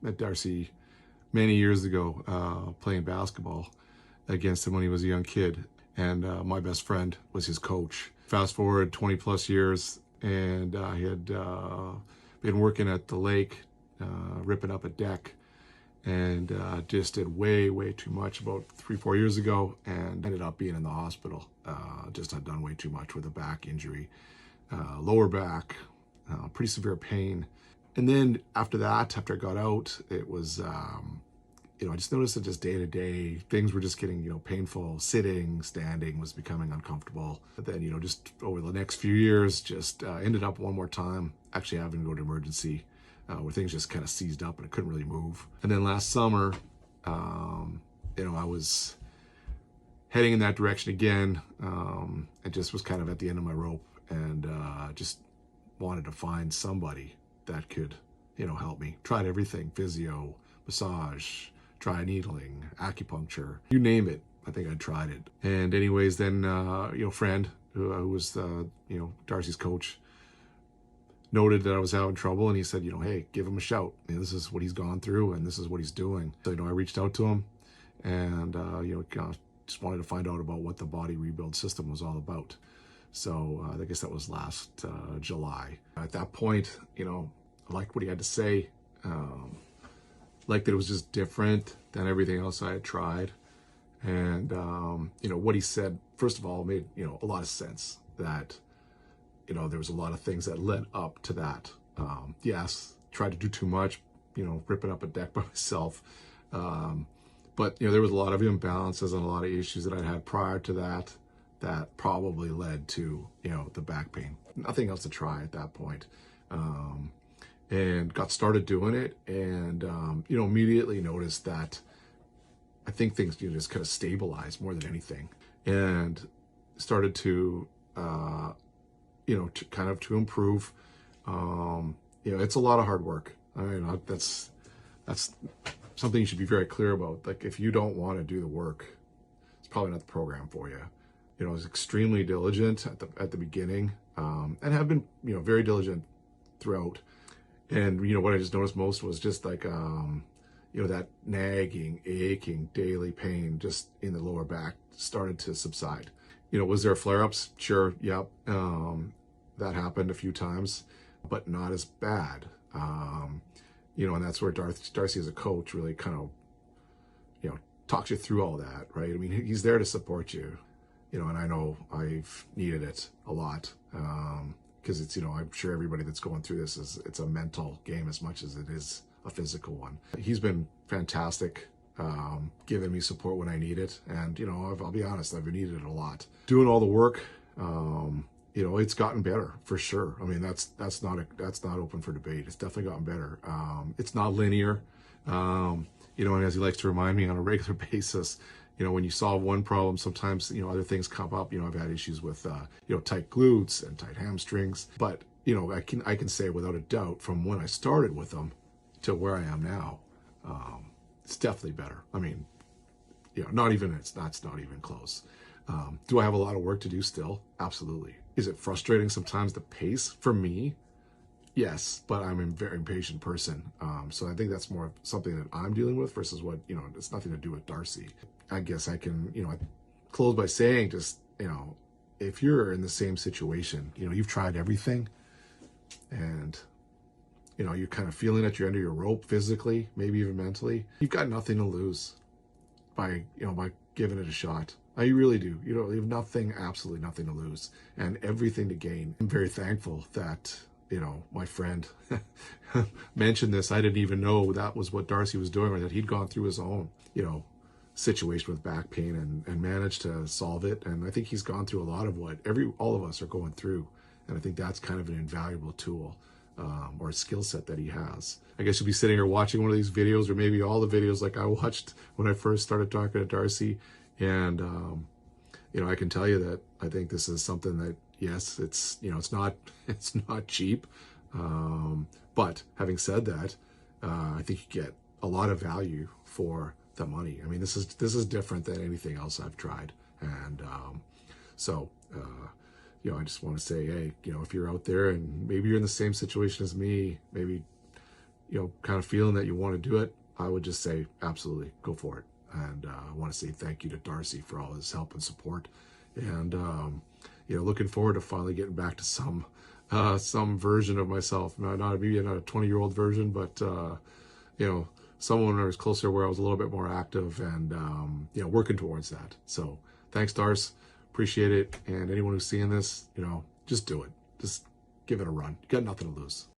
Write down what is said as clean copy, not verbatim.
met Darcy many years ago playing basketball against him when he was a young kid. And my best friend was his coach. Fast forward 20 plus years, and he had been working at the lake, ripping up a deck, and just did way too much about 3-4 years ago, and ended up being in the hospital. Just had done way too much with a back injury, lower back, pretty severe pain. And then after that, after I got out, it was, I just noticed that just day to day, things were just getting, painful. Sitting, standing was becoming uncomfortable. But then, just over the next few years, just ended up one more time actually having to go to emergency, where things just kind of seized up and I couldn't really move. And then last summer, I was heading in that direction again. I just was kind of at the end of my rope, and just wanted to find somebody that could, help me. Tried everything: physio, massage, dry needling, acupuncture, you name it. I think I tried it. And anyways, then, friend who was, Darcy's coach, noted that I was having trouble, and he said, hey, give him a shout. This is what he's gone through, and this is what he's doing. So, I reached out to him, and, just wanted to find out about what the body rebuild system was all about. So I guess that was last July. At that point, I liked what he had to say. Liked that it was just different than everything else I had tried. And, what he said, first of all, made, a lot of sense that, there was a lot of things that led up to that. Yes, tried to do too much, ripping up a deck by myself. But, there was a lot of imbalances and a lot of issues that I'd had prior to that probably led to, the back pain. Nothing else to try at that point. And got started doing it, and, immediately noticed that I think things, just kind of stabilized more than anything, and started to, to improve. It's a lot of hard work. I mean, that's something you should be very clear about. Like, if you don't want to do the work, it's probably not the program for you. I was extremely diligent at the beginning, and have been, very diligent throughout. And, what I just noticed most was just like, that nagging, aching, daily pain just in the lower back started to subside. Was there flare-ups? Sure, yep. That happened a few times, but not as bad. And that's where Darcy as a coach really kind of, talks you through all that, right? I mean, he's there to support you, and I know I've needed it a lot. Because it's, I'm sure everybody that's going through this it's a mental game as much as it is a physical one. He's been fantastic, giving me support when I need it. And, I'll be honest, I've needed it a lot. Doing all the work, it's gotten better for sure. I mean, that's not open for debate. It's definitely gotten better. It's not linear, and as he likes to remind me on a regular basis, when you solve one problem, sometimes, other things come up. I've had issues with, tight glutes and tight hamstrings. But, I can say without a doubt, from when I started with them to where I am now, it's definitely better. I mean, it's not even close. Do I have a lot of work to do still? Absolutely. Is it frustrating sometimes, the pace for me? Yes, but I'm a very impatient person. So I think that's more something that I'm dealing with versus what, it's nothing to do with Darcy. I guess I can, I close by saying just, if you're in the same situation, you've tried everything, and, you're kind of feeling that you're under your rope physically, maybe even mentally, you've got nothing to lose by giving it a shot. You really do. You have nothing, absolutely nothing to lose, and everything to gain. I'm very thankful that, my friend mentioned this. I didn't even know that was what Darcy was doing, or that he'd gone through his own, situation with back pain and managed to solve it. And I think he's gone through a lot of what all of us are going through. And I think that's kind of an invaluable tool, or a skill set that he has. I guess you'll be sitting here watching one of these videos, or maybe all the videos like I watched when I first started talking to Darcy. And, I can tell you that I think this is something that, yes, it's, it's not cheap. But having said that, I think you get a lot of value for the money. I mean, this is different than anything else I've tried. And, I just want to say, hey, if you're out there and maybe you're in the same situation as me, maybe, kind of feeling that you want to do it, I would just say absolutely go for it. And I want to say thank you to Darcy for all his help and support. And looking forward to finally getting back to some version of myself. Maybe not a 20-year-old version, but someone who was closer, where I was a little bit more active, and working towards that. So thanks, Darce. Appreciate it. And anyone who's seeing this, just do it. Just give it a run. You got nothing to lose.